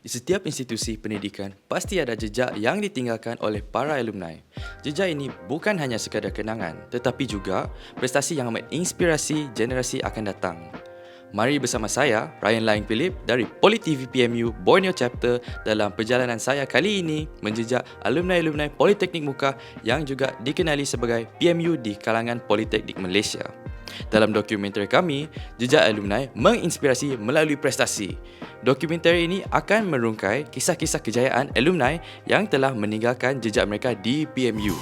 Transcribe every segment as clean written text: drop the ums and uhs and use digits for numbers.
Di setiap institusi pendidikan, pasti ada jejak yang ditinggalkan oleh para alumni. Jejak ini bukan hanya sekadar kenangan, tetapi juga prestasi yang menginspirasi generasi akan datang. Mari bersama saya, Ryan Laing Philip dari PoliTV PMU Borneo Chapter dalam perjalanan saya kali ini menjejak alumni-alumni Politeknik Muka yang juga dikenali sebagai PMU di kalangan Politeknik Malaysia. Dalam dokumentari kami, jejak alumni menginspirasi melalui prestasi. Dokumentari ini akan merungkai kisah-kisah kejayaan alumni yang telah meninggalkan jejak mereka di PMU.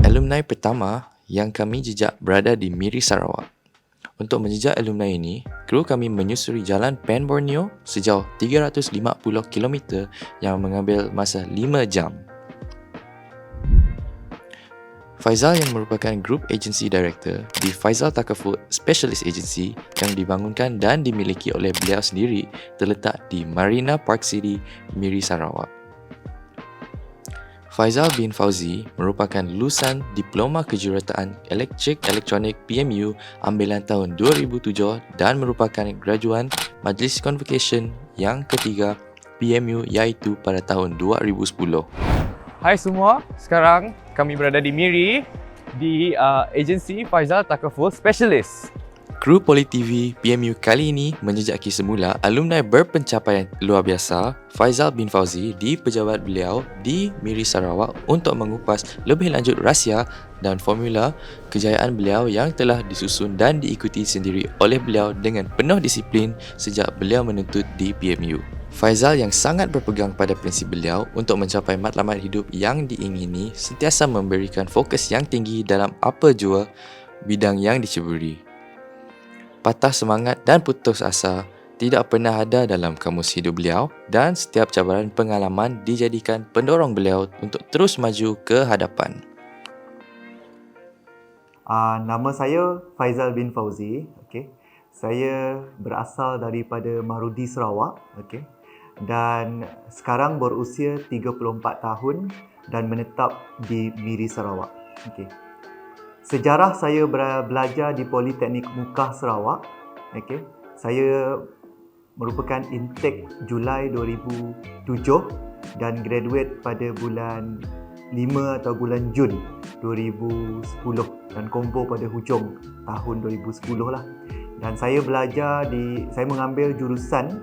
Alumni pertama yang kami jejak berada di Miri, Sarawak. Untuk menjejak alumni ini, kru kami menyusuri jalan Pen Borneo sejauh 350 km yang mengambil masa 5 jam. Faizal yang merupakan Group Agency Director di Faizal Takaful Specialist Agency yang dibangunkan dan dimiliki oleh beliau sendiri terletak di Marina Park City, Miri, Sarawak. Faizal bin Fauzi merupakan lulusan Diploma Kejuruteraan Elektrik Elektronik PMU ambilan tahun 2007 dan merupakan graduan Majlis Convocation yang ketiga PMU iaitu pada tahun 2010. Hai semua, sekarang kami berada di Miri di agensi Faizal Takaful Specialist. Kru PoliTV PMU kali ini menjejaki semula alumni berpencapaian luar biasa Faizal bin Fauzi di pejabat beliau di Miri Sarawak untuk mengupas lebih lanjut rahsia dan formula kejayaan beliau yang telah disusun dan diikuti sendiri oleh beliau dengan penuh disiplin sejak beliau menuntut di PMU. Faizal yang sangat berpegang pada prinsip beliau untuk mencapai matlamat hidup yang diingini sentiasa memberikan fokus yang tinggi dalam apa jua bidang yang diceburi. Patah semangat dan putus asa tidak pernah ada dalam kamus hidup beliau dan setiap cabaran pengalaman dijadikan pendorong beliau untuk terus maju ke hadapan. Nama saya Faizal bin Fauzi. Okay. Saya berasal daripada Marudi, Sarawak. Okay. Dan sekarang berusia 34 tahun dan menetap di Miri, Sarawak. Okay. Sejarah saya belajar di Politeknik Muka, Sarawak. Okay. Saya merupakan intake Julai 2007 dan graduate pada bulan 5 atau bulan Jun 2010 dan combo pada hujung tahun 2010 lah. Dan saya mengambil jurusan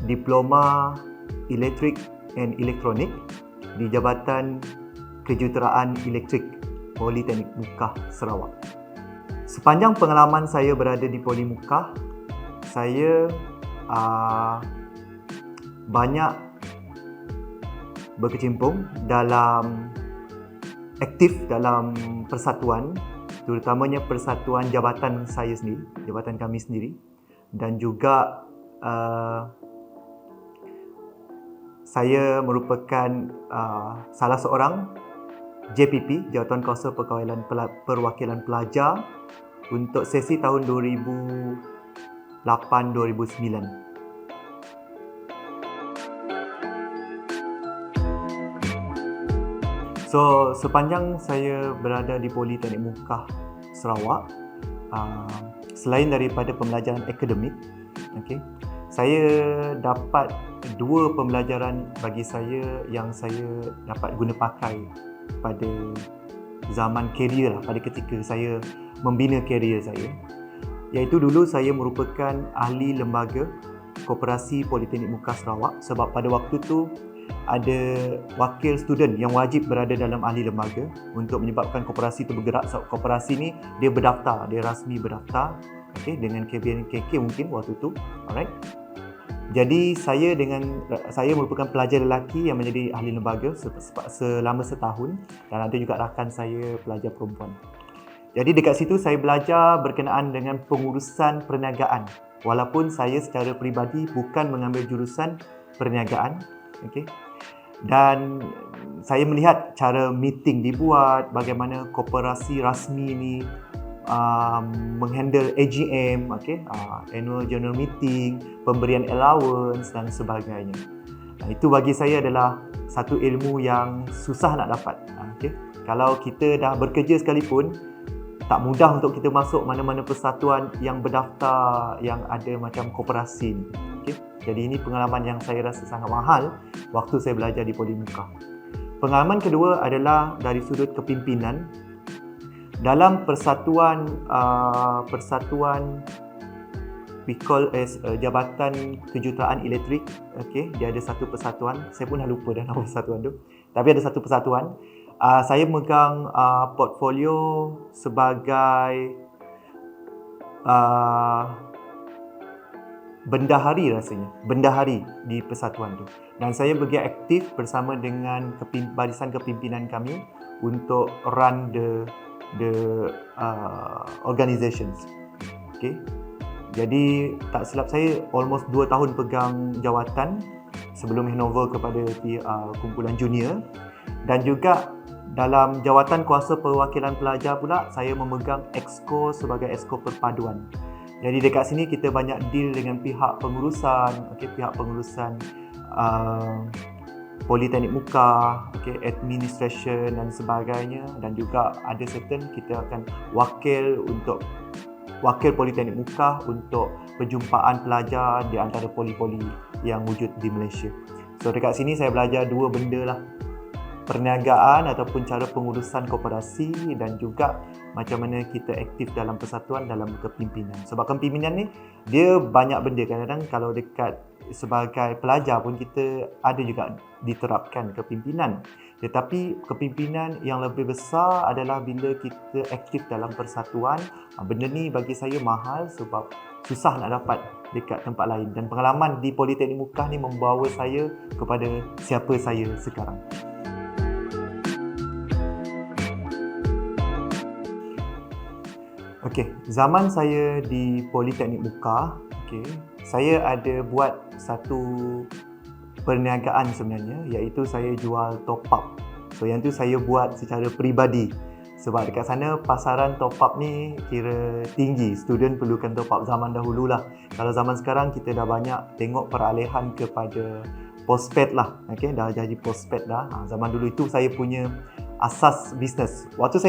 Diploma Elektrik and Elektronik di Jabatan Kejuruteraan Elektrik Politeknik Muka, Sarawak. Sepanjang pengalaman saya berada di Poli Muka, saya banyak berkecimpung aktif dalam persatuan, terutamanya persatuan jabatan saya sendiri, jabatan kami sendiri, dan juga saya merupakan salah seorang JPP, Jawatan Kuasa Perwakilan Pelajar untuk sesi tahun 2008-2009. So, sepanjang saya berada di Politeknik Muka Sarawak, selain daripada pembelajaran akademik, okay, saya dapat dua pembelajaran bagi saya yang saya dapat guna pakai pada zaman karier lah, pada ketika saya membina karier saya. Iaitu dulu saya merupakan ahli lembaga Koperasi Politeknik Muka Sarawak sebab pada waktu tu ada wakil student yang wajib berada dalam ahli lembaga untuk menyebabkan koperasi itu bergerak. Sebab koperasi ni dia berdaftar, dia rasmi berdaftar, okay, dengan KBNKK mungkin waktu tu. Alright. Jadi saya merupakan pelajar lelaki yang menjadi ahli lembaga selama setahun dan ada juga rakan saya pelajar perempuan. Jadi dekat situ saya belajar berkenaan dengan pengurusan perniagaan. Walaupun saya secara peribadi bukan mengambil jurusan perniagaan, okay. Dan saya melihat cara meeting dibuat, bagaimana koperasi rasmi ini menghandle AGM, annual general meeting, pemberian allowance dan sebagainya. Itu bagi saya adalah satu ilmu yang susah nak dapat. Kalau kita dah bekerja sekalipun, tak mudah untuk kita masuk mana-mana persatuan yang berdaftar, yang ada macam koperasi ni. Jadi ini pengalaman yang saya rasa sangat mahal waktu saya belajar di Poli Muka. Pengalaman kedua adalah dari sudut kepimpinan. Dalam persatuan we call as Jabatan Kejuruteraan Elektrik, dia ada satu persatuan, saya pun dah lupa dah nama persatuan tu. Tapi ada satu persatuan. Saya megang portfolio sebagai bendahari di persatuan tu. Dan saya bergiat aktif bersama dengan barisan kepimpinan kami untuk run the organizations. Jadi tak silap saya almost 2 tahun pegang jawatan sebelum handover kepada kumpulan junior, dan juga dalam jawatan kuasa perwakilan pelajar pula saya memegang exco sebagai exco perpaduan. Jadi dekat sini kita banyak deal dengan pihak pengurusan, Politeknik Muka, administration dan sebagainya, dan juga ada certain kita akan wakil Politeknik Muka untuk perjumpaan pelajar di antara poli-poli yang wujud di Malaysia. So dekat sini saya belajar dua benda lah. Perniagaan ataupun cara pengurusan koperasi, dan juga macam mana kita aktif dalam persatuan dalam kepimpinan. Sebab kepimpinan ni dia banyak benda. Kadang-kadang kalau dekat sebagai pelajar pun kita ada juga diterapkan kepimpinan. Tetapi kepimpinan yang lebih besar adalah bila kita aktif dalam persatuan. Benda ni bagi saya mahal sebab susah nak dapat dekat tempat lain. Dan pengalaman di Politeknik Muka ni membawa saya kepada siapa saya sekarang. Zaman saya di Politeknik Muka, saya ada buat satu perniagaan sebenarnya, iaitu saya jual top up. So yang tu saya buat secara peribadi. Sebab dekat sana pasaran top up ni kira tinggi. Student perlukan top up zaman dahululah. Kalau zaman sekarang kita dah banyak tengok peralihan kepada postpaid lah. Dah jadi postpaid dah. Zaman dulu itu saya punya asas bisnes. Waktu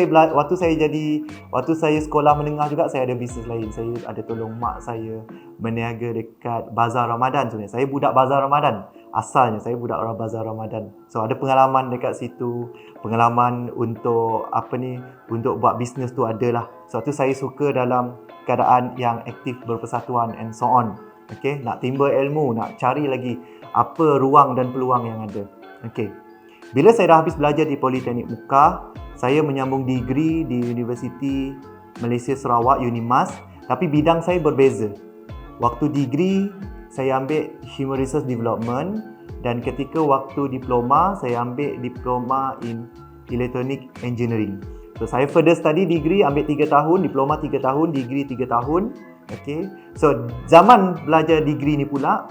saya sekolah menengah juga saya ada bisnes lain. Saya ada tolong mak saya berniaga dekat Bazar Ramadan sebenarnya. Saya budak Bazar Ramadan. Asalnya saya budak Bazar Ramadan. So ada pengalaman dekat situ, pengalaman untuk untuk buat bisnes tu adalah. So tu saya suka dalam keadaan yang aktif berpersatuan and so on. Nak timba ilmu, nak cari lagi apa ruang dan peluang yang ada. Bila saya dah habis belajar di Politeknik Muka, saya menyambung degree di Universiti Malaysia Sarawak, UNIMAS, tapi bidang saya berbeza. Waktu degree, saya ambil Human Resource Development, dan ketika waktu diploma, saya ambil Diploma in Electronic Engineering. So, saya further study degree, ambil 3 tahun, diploma 3 tahun, degree 3 tahun. So, zaman belajar degree ni pula,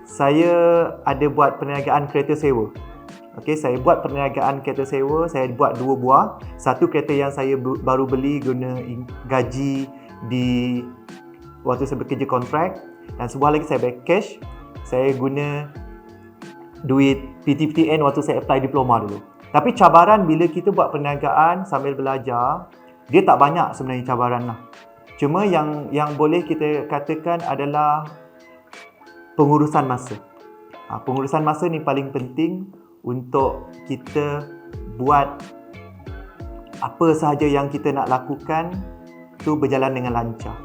saya ada buat perniagaan kereta sewa. Saya buat perniagaan kereta sewa, saya buat 2 buah. Satu kereta yang saya baru beli guna gaji di waktu saya bekerja kontrak, dan sebuah lagi saya bayar cash. Saya guna duit PTPTN waktu saya apply diploma dulu. Tapi cabaran bila kita buat perniagaan sambil belajar, dia tak banyak sebenarnya cabaran lah. Cuma yang boleh kita katakan adalah pengurusan masa. Pengurusan masa ni paling penting untuk kita buat apa sahaja yang kita nak lakukan tu berjalan dengan lancar.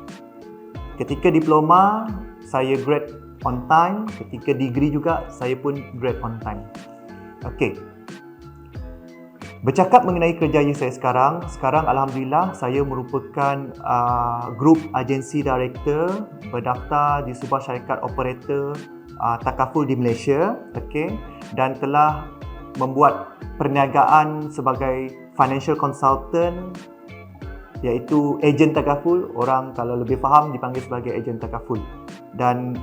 Ketika diploma, saya grad on time. Ketika degree juga, saya pun grad on time. Bercakap mengenai kerjaya saya sekarang Alhamdulillah saya merupakan Group Agency Director berdaftar di sebuah syarikat operator takaful di Malaysia, dan telah membuat perniagaan sebagai financial consultant, iaitu ejen takaful. Orang kalau lebih faham dipanggil sebagai ejen takaful. Dan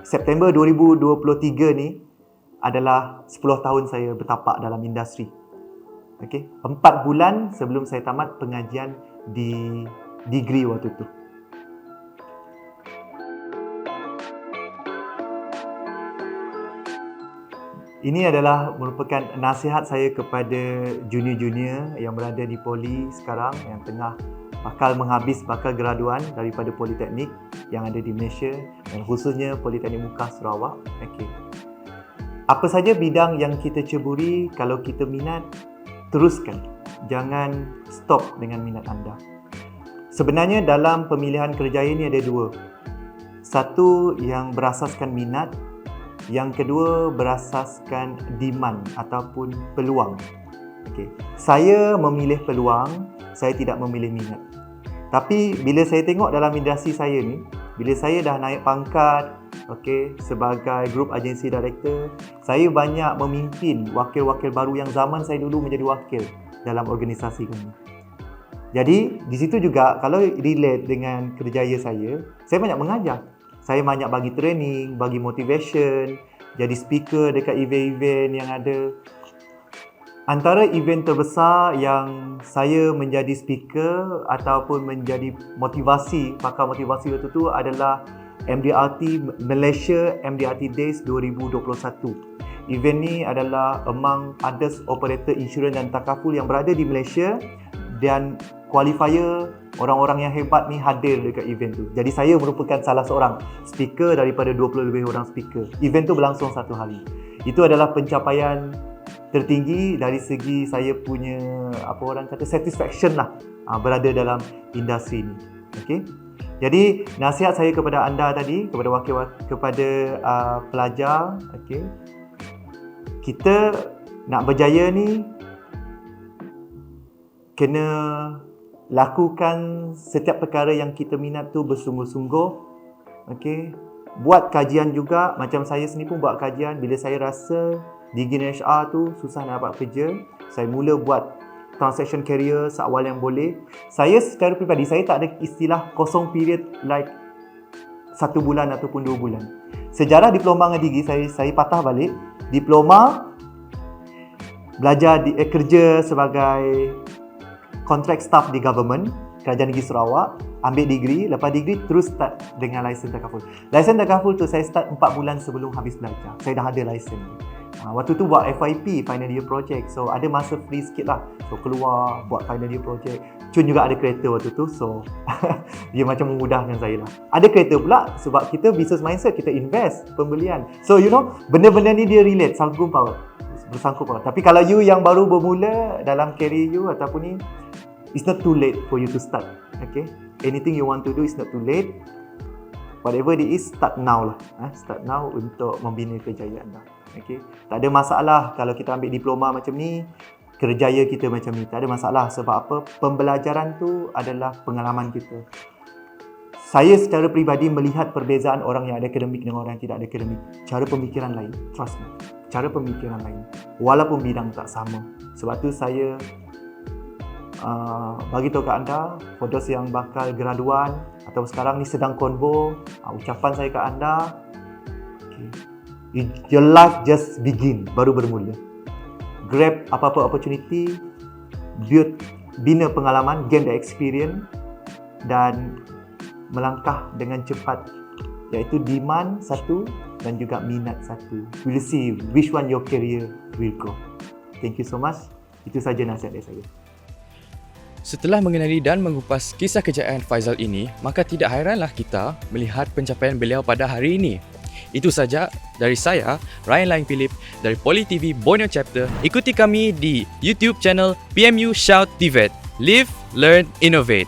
September 2023 ni adalah 10 tahun saya bertapak dalam industri. 4 bulan sebelum saya tamat pengajian di degree waktu tu. Ini adalah merupakan nasihat saya kepada junior-junior yang berada di poli sekarang yang tengah bakal graduan daripada politeknik yang ada di Malaysia dan khususnya Politeknik Muka Sarawak. Okey. Apa saja bidang yang kita ceburi, kalau kita minat, teruskan. Jangan stop dengan minat anda. Sebenarnya dalam pemilihan kerjaya ini ada dua. Satu yang berasaskan minat, yang kedua berasaskan demand ataupun peluang. Okay. Saya memilih peluang, saya tidak memilih minat. Tapi bila saya tengok dalam industri saya ni, bila saya dah naik pangkat, sebagai Group Agency Director, saya banyak memimpin wakil-wakil baru yang zaman saya dulu menjadi wakil dalam organisasi kami. Jadi di situ juga kalau relate dengan kerjaya saya banyak mengajar. Saya banyak bagi training, bagi motivation, jadi speaker dekat event-event yang ada. Antara event terbesar yang saya menjadi speaker ataupun menjadi motivasi, pakar motivasi waktu tu adalah MDRT Malaysia MDRT Days 2021. Event ni adalah among others operator insurans dan takaful yang berada di Malaysia dan qualifier orang-orang yang hebat ni hadir dekat event tu. Jadi saya merupakan salah seorang speaker daripada 20 lebih orang speaker. Event tu berlangsung 1 hari. Itu adalah pencapaian tertinggi dari segi saya punya satisfaction lah berada dalam industri ni. Okey. Jadi nasihat saya kepada anda tadi, kepada pelajar, kita nak berjaya ni kena lakukan setiap perkara yang kita minat tu bersungguh-sungguh. Buat kajian juga, macam saya sendiri pun buat kajian. Bila saya rasa di HR tu susah nak dapat kerja, saya mula buat transaction career seawal yang boleh. Saya secara peribadi, saya tak ada istilah kosong period like 1 bulan ataupun 2 bulan. Sejarah diploma dengan degree saya patah balik. Diploma belajar kerja sebagai contract staff di government, Kerajaan Negeri Sarawak, ambil degree, lepas degree terus start dengan lesen takaful. Lesen takaful tu saya start 4 bulan sebelum habis belajar. Saya dah ada lesen. Waktu tu buat FYP, Final Year Project. So ada masa free sikit lah. So keluar, buat Final Year Project. Cun juga ada kereta waktu tu. So dia macam memudahkan saya lah. Ada kereta pula sebab kita business mindset, kita invest, pembelian. So benda-benda ni dia relate, bersangkut paut. Tapi kalau you yang baru bermula dalam career you ataupun ni, it's not too late for you to start. Anything you want to do is not too late. Whatever it is, start now lah. Start now untuk membina kejayaan anda. Tak ada masalah kalau kita ambil diploma macam ni, kerjaya kita macam ni. Tak ada masalah sebab apa? Pembelajaran tu adalah pengalaman kita. Saya secara peribadi melihat perbezaan orang yang ada akademik dengan orang yang tidak ada akademik. Cara pemikiran lain. Trust me. Cara pemikiran lain. Walaupun bidang tak sama. Sebab tu saya bagi tahu kat anda, for those yang bakal graduan atau sekarang ni sedang konvo, ucapan saya kat anda, your life just begin, baru bermula. Grab apa-apa opportunity, bina pengalaman, gain the experience dan melangkah dengan cepat, iaitu demand satu dan juga minat satu. We'll see which one your career will go. Thank you so much. Itu saja nasihat dari saya. Setelah mengenali dan mengupas kisah kejayaan Faizal ini, maka tidak hairanlah kita melihat pencapaian beliau pada hari ini. Itu saja dari saya, Ryan Laing Philip dari Poli TV Borneo Chapter. Ikuti kami di YouTube channel PMU Shout TVET. Live, Learn, Innovate.